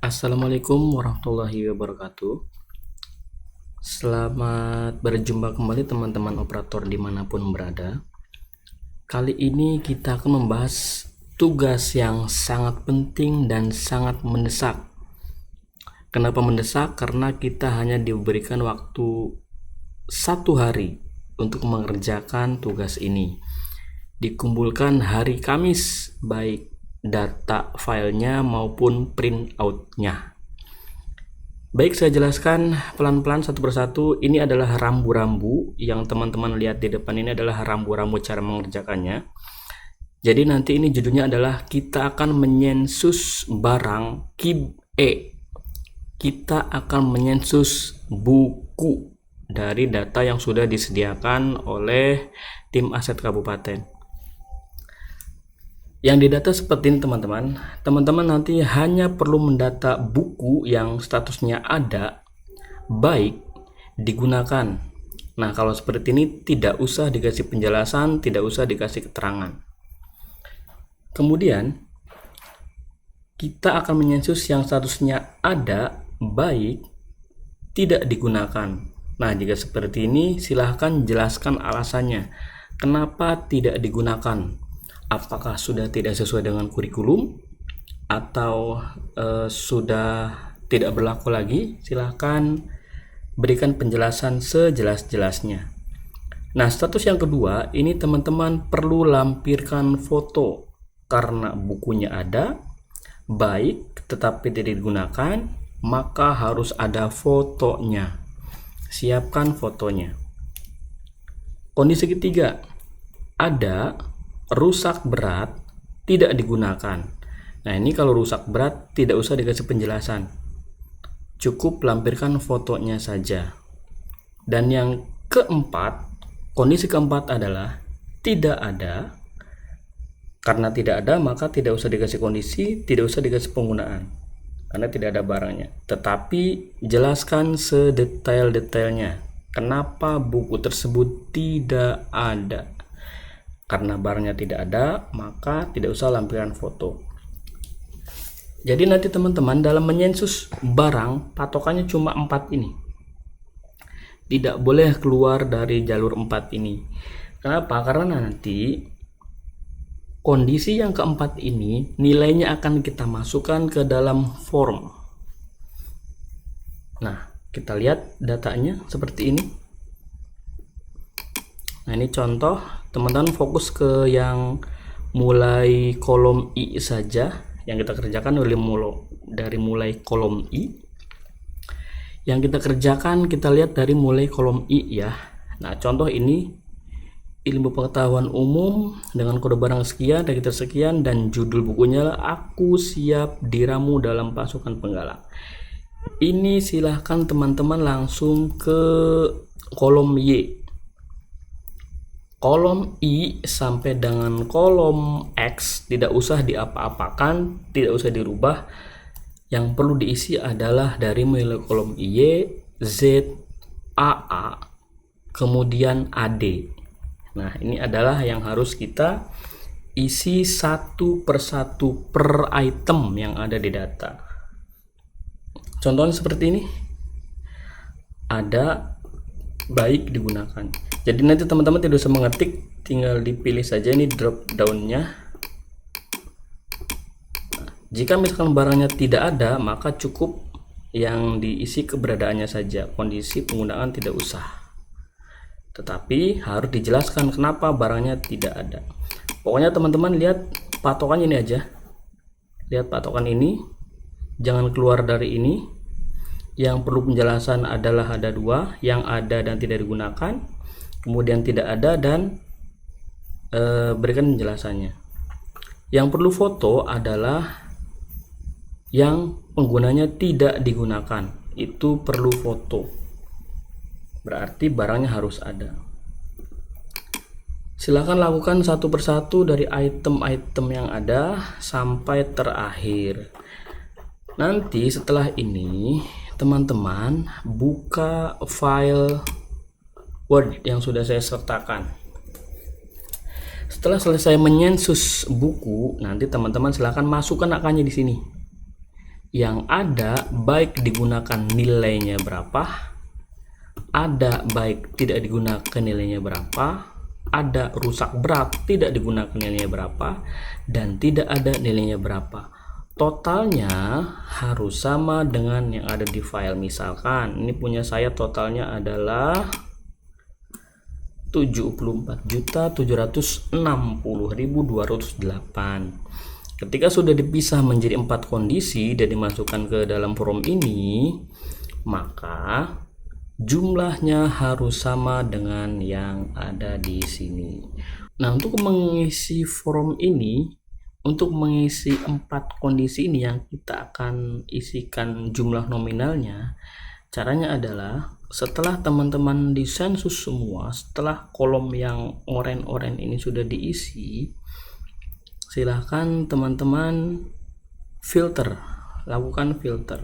Assalamualaikum warahmatullahi wabarakatuh. Selamat berjumpa kembali teman-teman operator dimanapun berada. Kali ini kita akan membahas tugas yang sangat penting dan sangat mendesak. Kenapa mendesak? Karena kita hanya diberikan waktu 1 hari untuk mengerjakan tugas ini. Dikumpulkan hari Kamis, baik data filenya maupun printout-nya. Baik, saya jelaskan pelan-pelan satu persatu. Ini adalah rambu-rambu yang teman-teman lihat di depan ini adalah rambu-rambu cara mengerjakannya. Jadi nanti ini judulnya adalah kita akan menyensus barang KIB E. Kita akan menyensus buku dari data yang sudah disediakan oleh tim aset kabupaten. Yang didata seperti ini teman-teman. Teman-teman nanti hanya perlu mendata buku yang statusnya ada, baik, digunakan. Nah, kalau seperti ini tidak usah dikasih penjelasan, tidak usah dikasih keterangan. Kemudian kita akan menyensus yang statusnya ada, baik, tidak digunakan. Nah, jika seperti ini silahkan jelaskan alasannya. Kenapa tidak digunakan? Apakah sudah tidak sesuai dengan kurikulum atau sudah tidak berlaku lagi? Silahkan berikan penjelasan sejelas-jelasnya. Nah, status yang kedua, ini teman-teman perlu lampirkan foto karena bukunya ada, baik, tetapi tidak digunakan, maka harus ada fotonya. Siapkan fotonya. Kondisi ketiga, ada rusak berat, tidak digunakan. Nah, ini kalau rusak berat tidak usah dikasih penjelasan, cukup lampirkan fotonya saja. Dan yang keempat, kondisi keempat adalah tidak ada. Karena tidak ada, maka tidak usah dikasih kondisi, tidak usah dikasih penggunaan, karena tidak ada barangnya. Tetapi jelaskan sedetail-detailnya kenapa buku tersebut tidak ada. Karena barangnya tidak ada, maka tidak usah lampirkan foto. Jadi nanti teman-teman dalam menyensus barang, patokannya cuma 4 ini. Tidak boleh keluar dari jalur 4 ini. Kenapa? Karena nanti kondisi yang keempat ini nilainya akan kita masukkan ke dalam form. Nah, kita lihat datanya seperti ini. Nah, ini contoh, teman-teman fokus ke yang mulai kolom I saja yang kita kerjakan dari mulai kolom I. Yang kita kerjakan kita lihat dari mulai kolom I ya. Nah, contoh ini ilmu pengetahuan umum dengan kode barang sekian, register sekian, dan judul bukunya Aku Siap Diramu Dalam Pasukan Penggalang. Ini silahkan teman-teman langsung ke kolom Y. Kolom I sampai dengan kolom X tidak usah diapa-apakan, tidak usah dirubah. Yang perlu diisi adalah dari mulai kolom Y, Z, AA, kemudian AD. Nah, ini adalah yang harus kita isi satu persatu per item yang ada di data. Contohnya seperti ini. Ada, baik, digunakan. Jadi nanti teman-teman tidak usah mengetik, tinggal dipilih saja ini drop down-nya. Jika misalkan barangnya tidak ada, maka cukup yang diisi keberadaannya saja. Kondisi penggunaan tidak usah. Tetapi harus dijelaskan kenapa barangnya tidak ada. Pokoknya teman-teman lihat patokannya ini aja. Lihat patokan ini, jangan keluar dari ini. Yang perlu penjelasan adalah ada 2, yang ada dan tidak digunakan, kemudian tidak ada dan berikan penjelasannya. Yang perlu foto adalah yang penggunanya tidak digunakan, itu perlu foto, berarti barangnya harus ada. Silahkan lakukan satu persatu dari item-item yang ada sampai terakhir. Nanti setelah ini teman-teman buka file Word yang sudah saya sertakan. Setelah selesai menyensus buku, nanti teman-teman silahkan masukkan angkanya di sini. Yang ada baik digunakan nilainya berapa, ada baik tidak digunakan nilainya berapa, ada rusak berat tidak digunakan nilainya berapa, dan tidak ada nilainya berapa. Totalnya harus sama dengan yang ada di file. Misalkan ini punya saya totalnya adalah 74.760.208. Ketika sudah dipisah menjadi 4 kondisi dan dimasukkan ke dalam form ini, maka jumlahnya harus sama dengan yang ada di sini. Nah, untuk mengisi form ini, untuk mengisi 4 kondisi ini yang kita akan isikan jumlah nominalnya, caranya adalah setelah teman-teman di sensus semua, setelah kolom yang oranye-oranye ini sudah diisi, silahkan teman-teman filter, lakukan filter.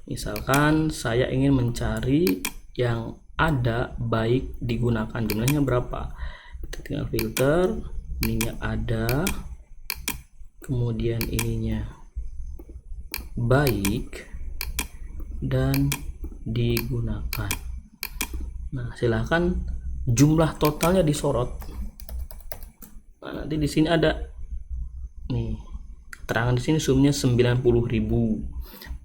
Misalkan saya ingin mencari yang ada baik digunakan, jumlahnya berapa, kita tinggal filter, ininya ada, kemudian ininya baik dan digunakan. Nah, silahkan jumlah totalnya disorot. Nah, nanti di sini ada nih keterangan di sini sumnya 90.000.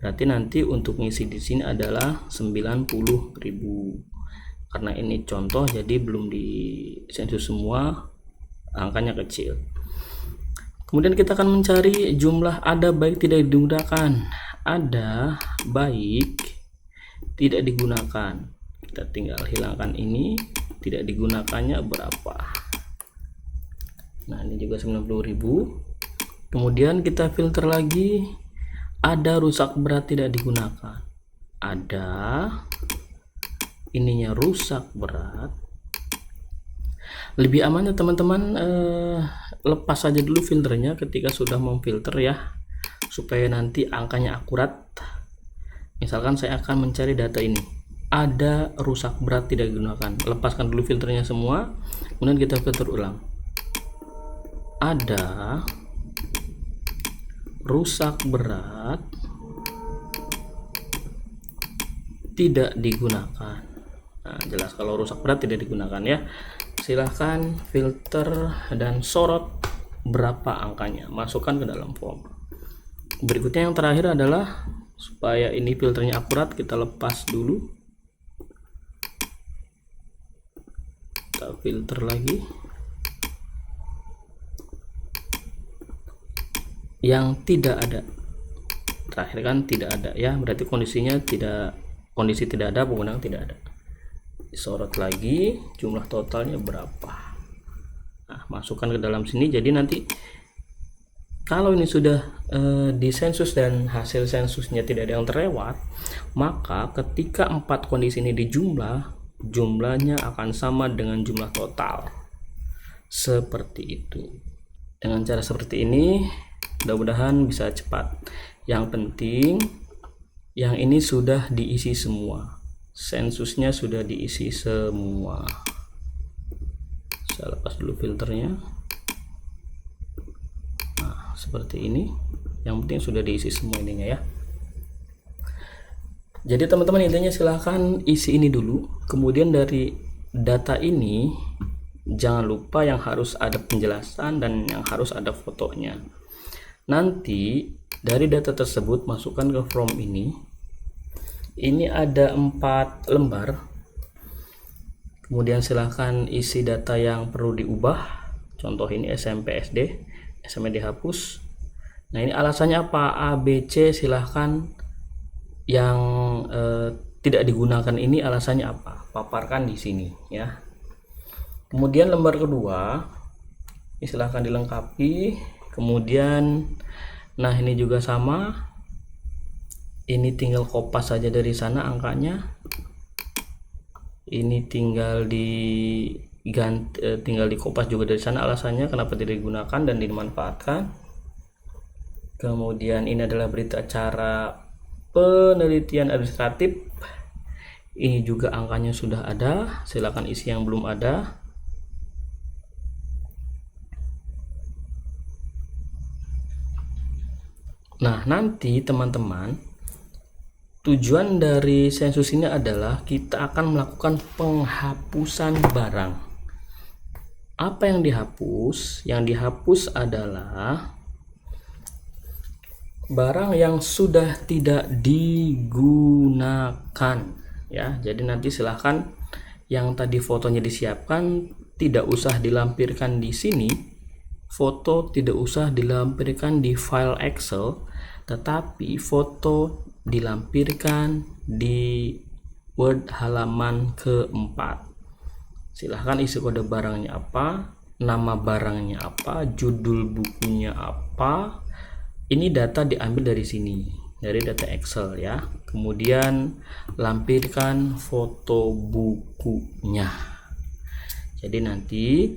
Berarti nanti untuk ngisi di sini adalah 90.000. Karena ini contoh jadi belum di sensus semua, angkanya kecil. Kemudian kita akan mencari jumlah ada baik tidak digunakan. Ada baik tidak digunakan. Kita tinggal hilangkan ini, tidak digunakannya berapa. Nah, ini juga 90.000. Kemudian kita filter lagi, ada rusak berat tidak digunakan. Ada ininya rusak berat. Lebih amannya teman-teman lepas saja dulu filternya ketika sudah memfilter ya, supaya nanti angkanya akurat. Misalkan saya akan mencari data ini, ada rusak berat tidak digunakan. Lepaskan dulu filternya semua, kemudian kita filter ulang. Ada rusak berat tidak digunakan. Nah, jelas kalau rusak berat tidak digunakan ya. Silahkan filter dan sorot berapa angkanya, masukkan ke dalam form. Berikutnya yang terakhir adalah supaya ini filternya akurat, kita lepas dulu, kita filter lagi. Yang tidak ada, terakhir kan tidak ada ya, berarti kondisinya tidak, kondisi tidak ada, penggunaan tidak ada. Disorot lagi jumlah totalnya berapa. Nah, masukkan ke dalam sini. Jadi nanti kalau ini sudah di sensus dan hasil sensusnya tidak ada yang terlewat, maka ketika 4 kondisi ini dijumlah, jumlahnya akan sama dengan jumlah total. Seperti itu. Dengan cara seperti ini mudah-mudahan bisa cepat. Yang penting yang ini sudah diisi semua, sensusnya sudah diisi semua. Saya lepas dulu filternya. Nah, seperti ini. Yang penting sudah diisi semua ininya ya. Jadi teman-teman intinya silahkan isi ini dulu, kemudian dari data ini jangan lupa yang harus ada penjelasan dan yang harus ada fotonya. Nanti dari data tersebut masukkan ke form ini. Ini ada 4 lembar. Kemudian silahkan isi data yang perlu diubah. Contoh ini SMP SD, SMP dihapus. Nah, ini alasannya apa? A, B, C. Silahkan yang tidak digunakan ini alasannya apa? Paparkan di sini ya. Kemudian lembar kedua, ini silahkan dilengkapi. Kemudian nah ini juga sama, ini tinggal kopas saja dari sana angkanya, ini tinggal tinggal dikopas juga dari sana alasannya kenapa tidak digunakan dan dimanfaatkan. Kemudian ini adalah berita acara penelitian administratif, ini juga angkanya sudah ada, silakan isi yang belum ada. Nah, nanti teman-teman, tujuan dari sensus ini adalah kita akan melakukan penghapusan barang. Apa yang dihapus? Yang dihapus adalah barang yang sudah tidak digunakan, ya. Jadi nanti silahkan yang tadi fotonya disiapkan tidak usah dilampirkan di sini. Foto tidak usah dilampirkan di file Excel, tetapi foto dilampirkan di Word halaman keempat. Silahkan isi kode barangnya apa, nama barangnya apa, judul bukunya apa. Ini data diambil dari sini, dari data Excel ya. Kemudian lampirkan foto bukunya. Jadi nanti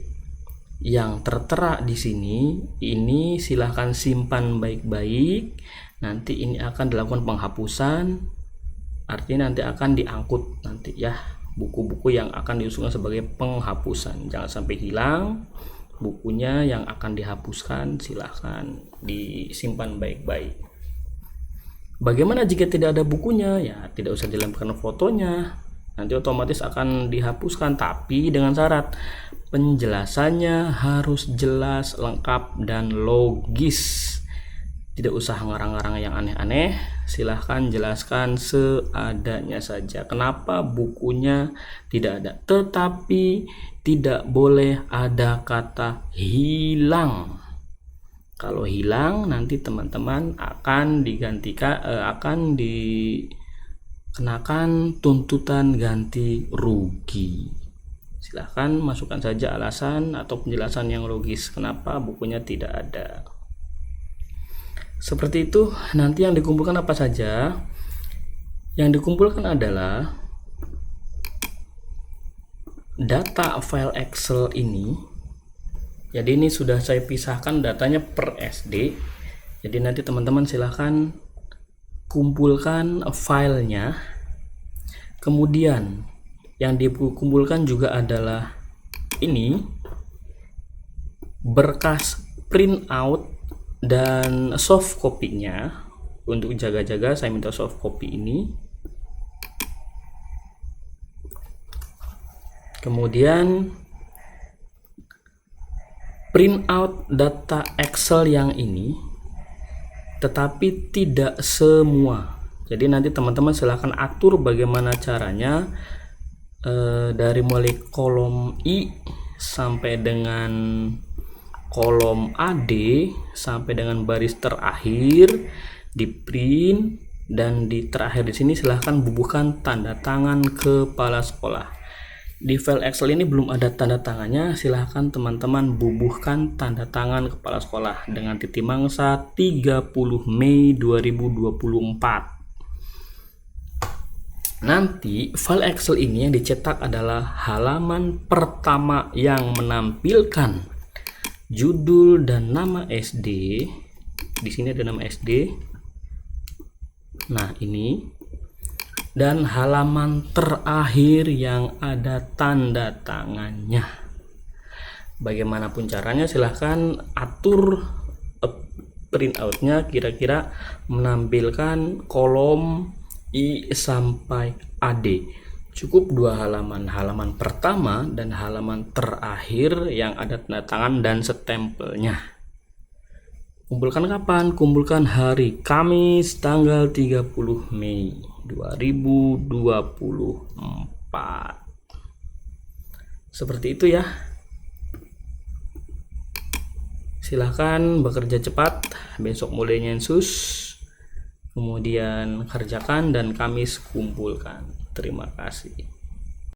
yang tertera di sini ini silahkan simpan baik-baik. Nanti ini akan dilakukan penghapusan, artinya nanti akan diangkut nanti ya, buku-buku yang akan diusulkan sebagai penghapusan. Jangan sampai hilang bukunya yang akan dihapuskan, silahkan disimpan baik-baik. Bagaimana jika tidak ada bukunya? Ya tidak usah dilampirkan fotonya, nanti otomatis akan dihapuskan, tapi dengan syarat penjelasannya harus jelas, lengkap, dan logis. Tidak usah ngarang-ngarang yang aneh-aneh, silahkan jelaskan seadanya saja. Kenapa bukunya tidak ada? Tetapi tidak boleh ada kata hilang. Kalau hilang nanti teman-teman akan dikenakan tuntutan ganti rugi. Silahkan masukkan saja alasan atau penjelasan yang logis kenapa bukunya tidak ada. Seperti itu. Nanti yang dikumpulkan apa saja? Yang dikumpulkan adalah data file Excel ini. Jadi ini sudah saya pisahkan datanya per SD. Jadi nanti teman-teman silahkan kumpulkan filenya. Kemudian yang dikumpulkan juga adalah ini berkas print out dan soft copy-nya. Untuk jaga-jaga saya minta soft copy ini. Kemudian print out data Excel yang ini, tetapi tidak semua. Jadi nanti teman-teman silahkan atur bagaimana caranya, dari mulai kolom I sampai dengan kolom AD sampai dengan baris terakhir di print, dan di terakhir di sini silahkan bubuhkan tanda tangan kepala sekolah. Di file Excel ini belum ada tanda tangannya, silahkan teman-teman bubuhkan tanda tangan kepala sekolah dengan titik mangsa 30 Mei 2024. Nanti file Excel ini yang dicetak adalah halaman pertama yang menampilkan judul dan nama SD. Di sini ada nama SD. Nah, ini. Dan halaman terakhir yang ada tanda tangannya. Bagaimanapun caranya silahkan atur printoutnya kira-kira menampilkan kolom I sampai AD. Cukup 2 halaman, halaman pertama dan halaman terakhir yang ada tanda tangan dan stempelnya. Kumpulkan kapan? Kumpulkan hari Kamis tanggal 30 Mei 2024. Seperti itu ya. Silahkan bekerja cepat, besok mulai nyensus, kemudian kerjakan dan Kamis kumpulkan. Terima kasih.